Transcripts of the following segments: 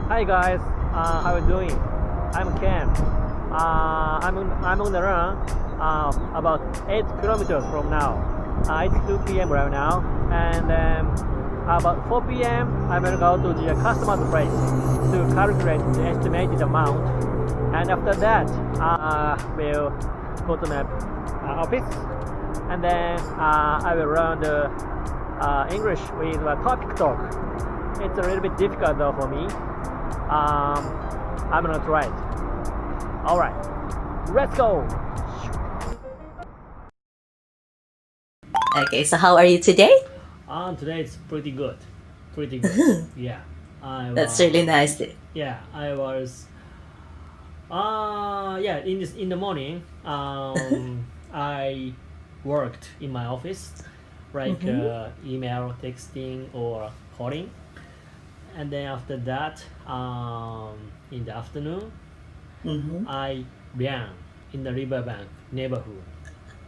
Hi guys, how are you doing? I'm Ken. I'm on the run about 8 kilometers from now. It's 2 p.m. right now, and about 4 p.m. I'm gonna go to the customer's place to calculate the estimated amount, and after that, we'll go to my office, and then I will learn the English with a topic talk. It's a little bit difficult though for me. I'm gonna try it. Alright, let's go! Okay, so how are you today? Today it's pretty good. Pretty good. Yeah. That's really nice. Yeah, I was. In the morning, I worked in my office, like email, texting, or calling. And then after that, in the afternoon, I ran in the riverbank neighborhood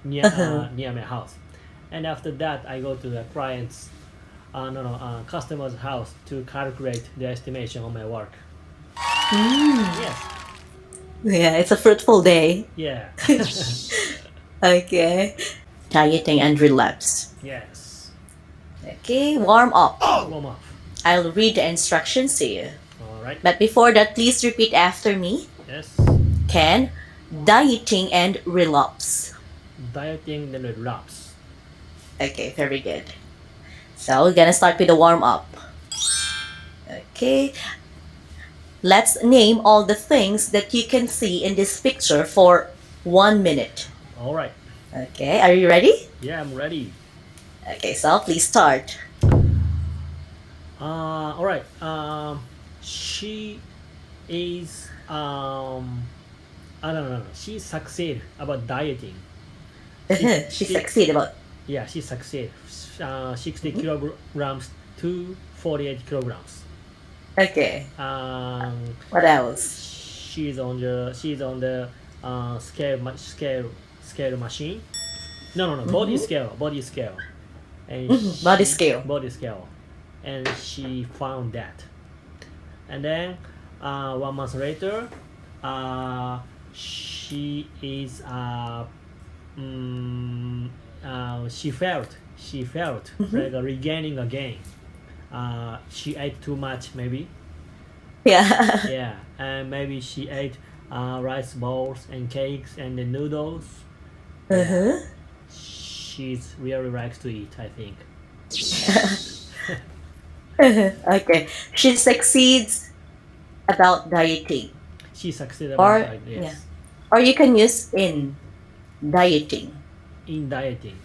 near my house. And after that, I go to the customer's house to calculate the estimation on my work. Yes. Yeah, it's a fruitful day. Yeah. Okay. Dieting and relapse. Yes. Okay, warm up. Warm up. I'll read the instructions to you. All right. But before that, please repeat after me. Yes. Ken, dieting and relapse. Dieting and relapse. Okay, very good. So we're gonna start with the warm up. Okay. Let's name all the things that you can see in this picture for 1 minute. All right. Okay, are you ready? Yeah, I'm ready. Okay, so please start. All right. She is I don't know. She succeed about dieting. She succeeded about. Yeah, she succeed. 60 kilograms to 48 kilograms. Okay. What else? She's on the scale machine. No. Body scale. And Body scale. Body scale. And she found that. And then 1 month later, she is she felt like regaining again. She ate too much maybe. Yeah. Yeah, and maybe she ate rice balls and cakes and the noodles. She's really likes to eat, I think. Okay. She succeeds about dieting. She succeeded Or about yes. yeah. Or you can use in dieting. In dieting.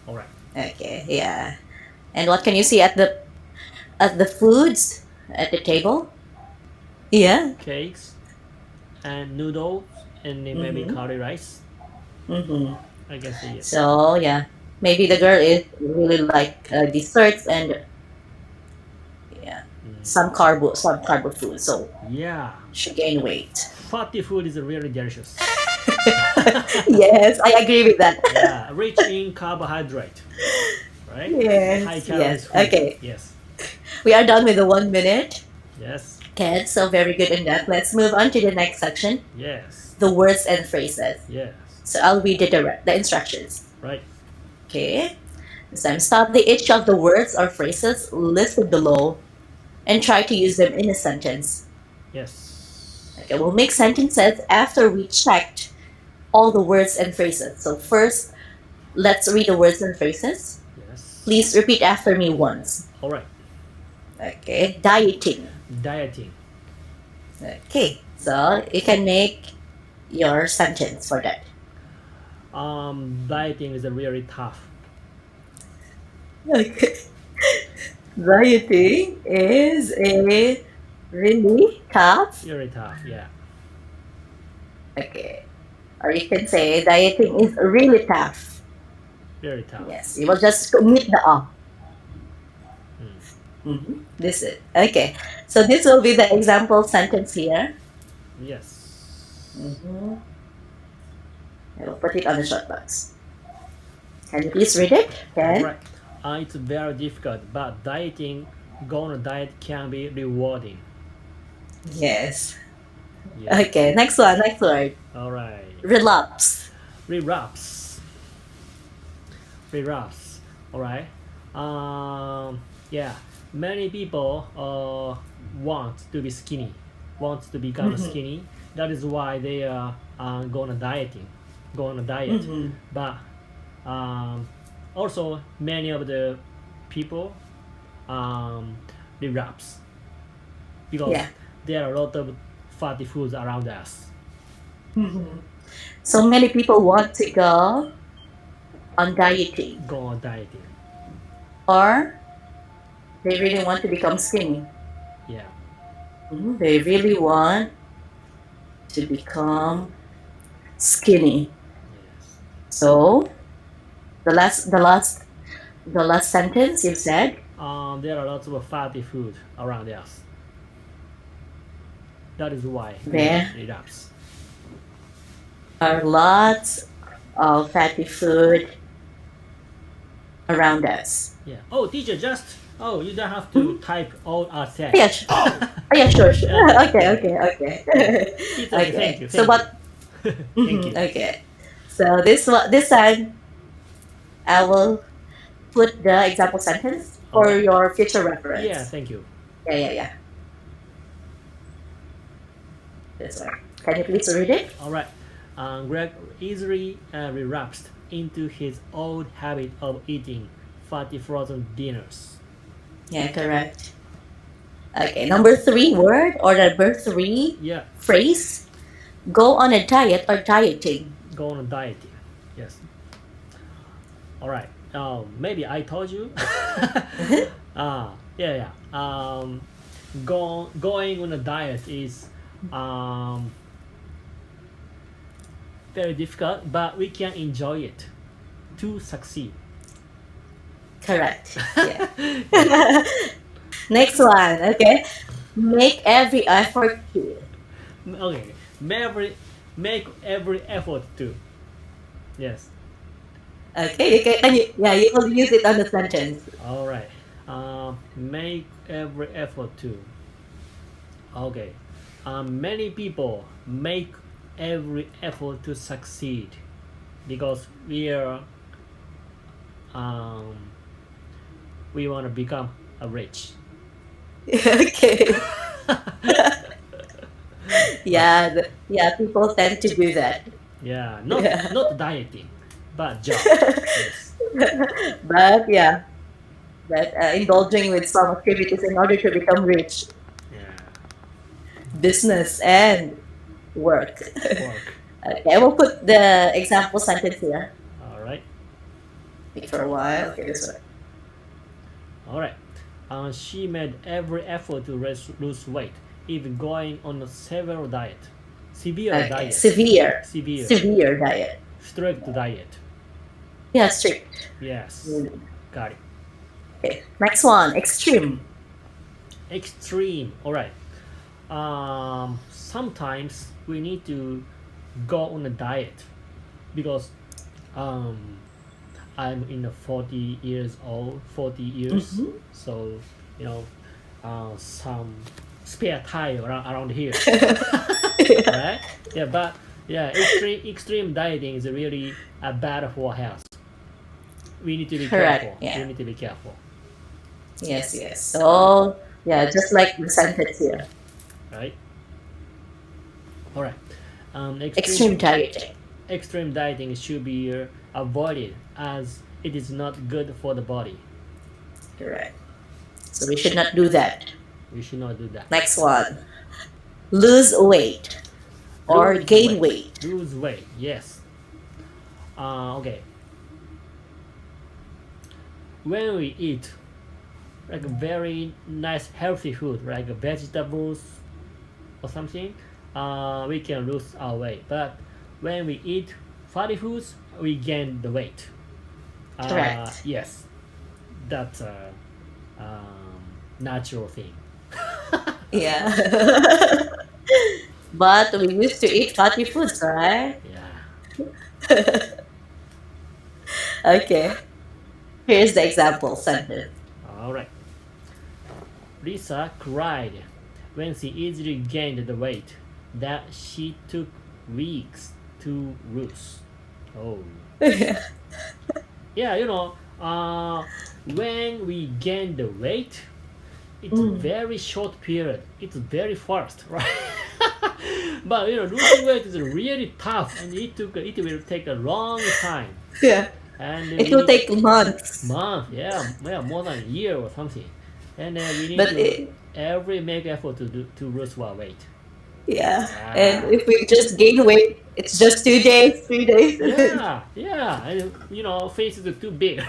All right. Okay, yeah. And what can you see at the foods at the table? Yeah. Cakes and noodles and then maybe curry rice. I guess yes. So yeah, maybe the girl is really like desserts and some carbo food. So Yeah. she gained weight. Fatty food is really delicious. Yes, I agree with that. Yeah, rich in carbohydrate. Right? Yes. High calories Yes. food. Okay. Yes. We are done with the 1 minute. Yes. Okay, so very good in that. Let's move on to the next section. Yes. The words and phrases. Yes. So I'll read the instructions. Right. Okay. This time, stop each of the words or phrases listed below and try to use them in a sentence. Yes. Okay, we'll make sentences after we checked all the words and phrases. So first, let's read the words and phrases. Yes. Please repeat after me once. All right. Okay, dieting. Dieting. Okay, so you can make your sentence for that. Dieting is really tough. Okay. Dieting is a really tough. Really tough. Yeah. Okay. Or you can say dieting is really tough. Very tough. Yes, you will just omit the This is okay. So this will be the example sentence here. Yes. I will put it on the short box. Can you please read it? Okay. Right. It's very difficult, but go on a diet can be rewarding. Yes. Yeah. Okay, next one, next word. All right. Relapse. Relapse. Relapse. All right. Yeah. Many people want to be skinny, want to become skinny. That is why they are go on a diet. But also many of the people relapse because Yeah. there are a lot of fatty foods around us. So many people want to go on dieting, Go on dieting. or they really want to become skinny. Yeah. They really want to become skinny. Yes. So the last sentence you said. There are lots of fatty food around us. That is why we There relapse. are lots of fatty food around us. Yeah. Oh, teacher, you don't have to type all our text. Yeah, sure. Okay. It's okay. Thank you. So what? Thank you. Okay. So this time I will put the example sentence for Okay. your future reference. Yeah, thank you. Yeah. This one. Can you please read it? All right. Greg easily relapsed into his old habit of eating fatty frozen dinners. Yeah, correct. Okay, number 3 word or number 3 Yeah. phrase. Go on a diet or dieting. Go on a dieting. Yes. All right. Maybe I told you. Yeah. Going on a diet is very difficult, but we can enjoy it to succeed. Correct. Yeah. Next one. Okay. Make every effort to. Okay. Make every effort to. Yes. Okay. You will use it on the sentence. All right. Make every effort to. Okay. Many people make every effort to succeed because we want to become rich. Okay. Yeah. People tend to do that. Yeah, not dieting, but job. Yes. But yeah, indulging with some activities in order to become rich. Yeah. Business and work. Work. Okay, I will put the example sentence here. All right. Wait for a while. Okay, this one. All right. She made every effort to lose weight, even going on a severe diet. Okay, Diet. severe diet. Strict diet. Yeah, strict. Yes. Got it. Okay, next one, extreme. Extreme. All right. Sometimes we need to go on a diet because I'm in the 40 years, so some spare time around here. Right? Yeah, but yeah, extreme dieting is really bad for health. We need to be Correct, careful. yeah. We need to be careful. Yes. So yeah, just like the sentence here. Right? All right. Extreme dieting. Extreme dieting should be avoided as it is not good for the body. Correct. So we should not do that. We should not do that. Next one, lose weight or Lose gain weight. Lose weight, yes. Okay. When we eat like a very nice healthy food, like vegetables or something, we can lose our weight. But when we eat fatty foods, we gain the weight. Correct. Yes, that's a natural thing. Yeah. But we used to eat fatty foods, right? Yeah. Okay. Here's the example sentence. All right. Lisa cried when she easily gained the weight that she took weeks to lose. Oh. Yeah, when we gain the weight, it's very short period. It's very fast, right? But losing weight is really tough, and it will take a long time. Yeah. And It will take months. Yeah, more than a year or something. And we need But to make effort to lose our weight. Yeah. And if we just gain weight, it's just 2 days, 3 days. Yeah. And face is too big,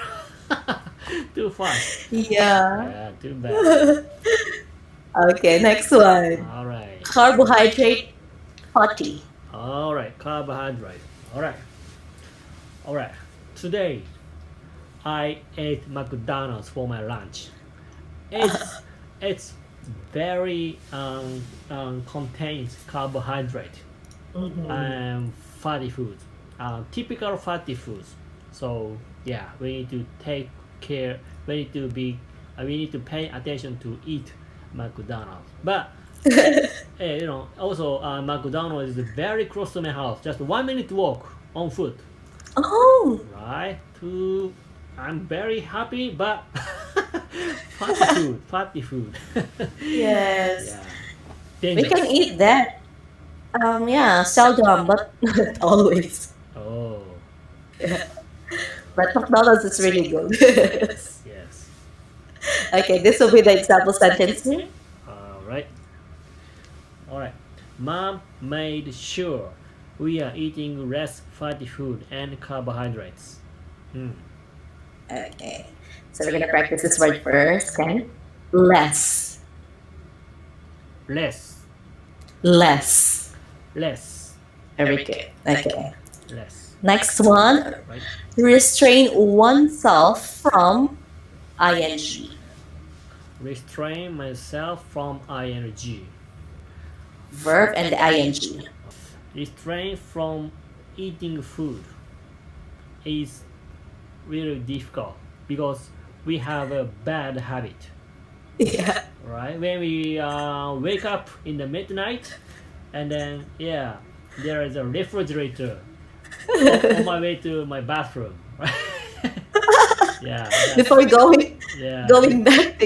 too fast. Yeah. Too bad. Okay, next one. All right. Carbohydrate fatty. All right, carbohydrate. All right. Today, I ate McDonald's for my lunch. It's very contains carbohydrate and fatty foods, typical fatty foods. So yeah, we need to take care. We need to pay attention to eat McDonald's. But also McDonald's is very close to my house. Just 1 minute walk on foot. Oh. Right? I'm very happy, but fatty food. Yes. Yeah. We can eat that. Seldom, but not always. Oh. Yeah. But McDonald's is really good. Yes. Okay, this will be the example sentence. All right. Mom made sure we are eating less fatty food and carbohydrates. Okay, so we're gonna practice this word first. Okay, less. Very good. Okay. Less. Next one. Right. Restrain oneself from ing. Restrain myself from ing. Verb and ing. Restrain from eating food is really difficult because we have a bad habit. Yeah. Right? When we wake up in the midnight, and then there is a refrigerator on my way to my bathroom. Right? Before going back,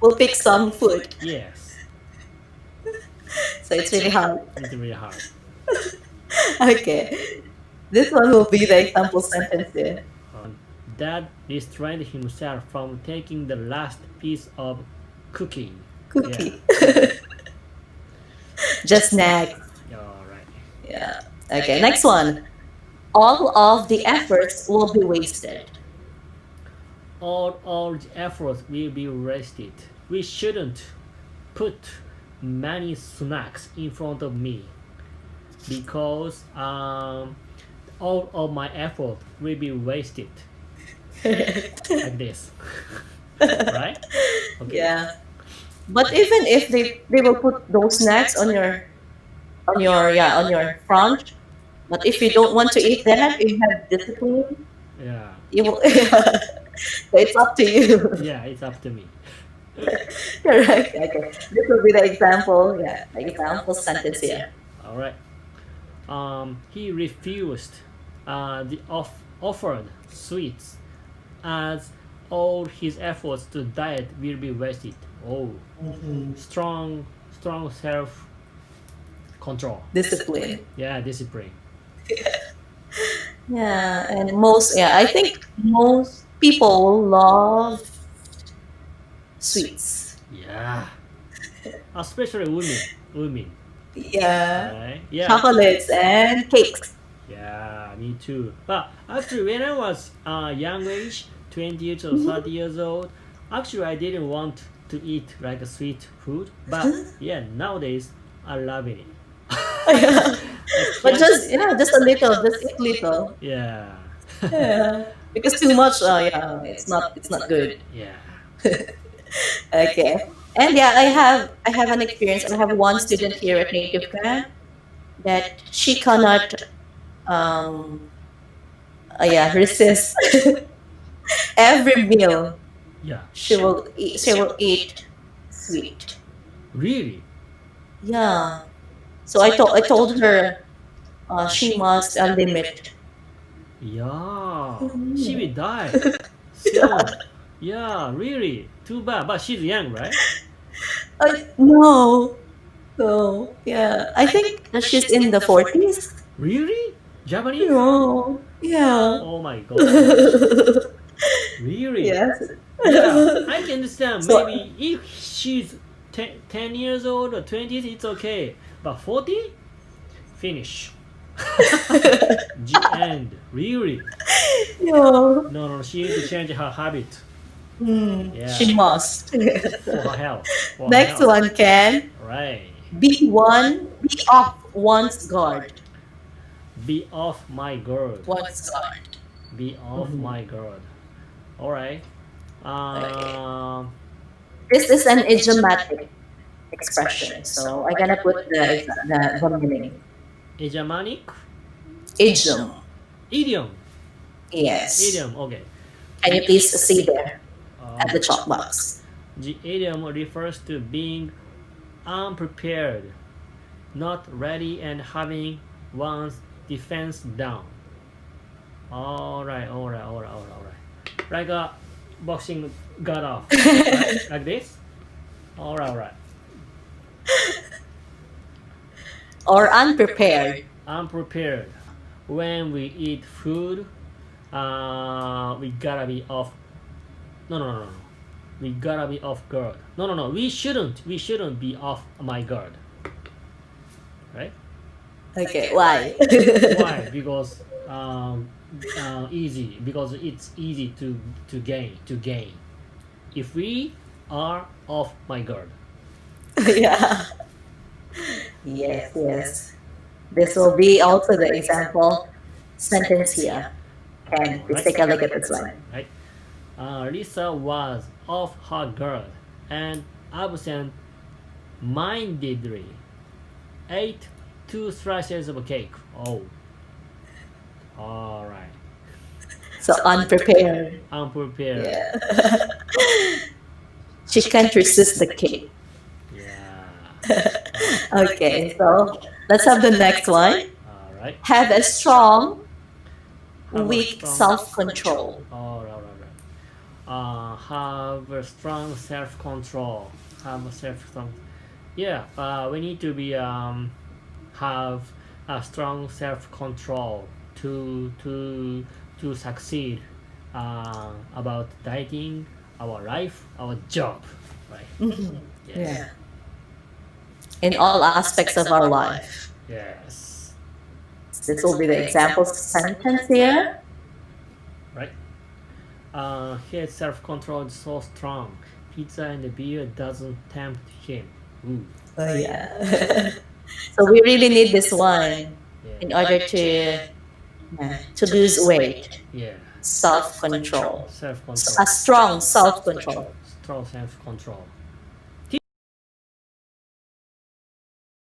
we'll pick some food. Yes. So it's really hard. It's really hard. Okay. This one will be the example sentence here. Dad restrained himself from taking the last piece of cookie. Just snack. All right. Yeah. Okay, next one. All of the efforts will be wasted. All the efforts will be wasted. We shouldn't put many snacks in front of me because all of my effort will be wasted. Like this. Right? Okay. Yeah. But even if they will put those snacks on your front, but if you don't want to eat that, you have discipline. Yeah. You will, so it's up to you. Yeah, it's up to me. You're right. Okay. This will be the example. Yeah, the example sentence here. All right. He refused the offered sweets as all his efforts to diet will be wasted. Oh, strong self control. Discipline. Yeah, discipline. Yeah, and I think most people love sweets. Yeah, especially women. Yeah. Right? Yeah. Chocolates and cakes. Yeah, me too. But actually, when I was young age, 20 years or 30 years old, actually I didn't want to eat like a sweet food. But nowadays I love it. But just a little, just eat little. Yeah. Yeah. Because too much, it's not good. Yeah. Okay. And I have an experience. I have one student here at Native Camp that she cannot resist every meal. Yeah. She will eat sweet. Really? Yeah. So I told her she must limit. Yeah. She will die soon. Yeah, really. Too bad. But she's young, right? No. So yeah, I think that she's in the 40s. Really? Japanese? No. Yeah. Oh my god. Really? Yes. Yeah, I can understand. So- Maybe if she's 10 years old or 20s, it's okay. But 40? Finish. The end. Really? No. No, she needs to change her habit Yeah. She must. for her health. For her Next health. one, Ken. Right. Be off one's guard. Be off my guard. One's guard. Be off my guard. Alright. This is an idiomatic expression, so I'm gonna put the meaning. Hegemonic? Idiom. Idiom. Yes. Idiom, okay. Can you please see there at the Um, chalk box? The idiom refers to being unprepared, not ready, and having one's defense down. Alright. Like a boxing got off. Right? Like this? Alright. Or unprepared. Unprepared. When we eat food, we gotta be off. No. We gotta be off guard. No. We shouldn't be off my guard. Right? Okay, why? Why? Because easy. Because it's easy to gain. If we are off my guard. Yeah. Yes. This will be also the example sentence here. And let's take a look at this one. Right? Lisa was off her guard and absent-mindedly ate 2 slices of cake. Oh. Alright. So unprepared. Unprepared. Yeah. She can't resist the cake. Yeah. Okay, so let's have the next one. Alright. Have a strong, Have a weak strong- self-control. Alright. Have a strong self-control. Yeah. We need to be have a strong self-control to succeed about dieting, our life, our job, right? Yes. Yeah. In all aspects of our life. Yes. This will be the example sentence here. Right. His self-control is so strong. Pizza and beer doesn't tempt him. Ooh. Oh yeah. So we really need this one in Yeah. order to lose weight. Yeah. Self-control. Self-control. A strong self-control. Strong self-control.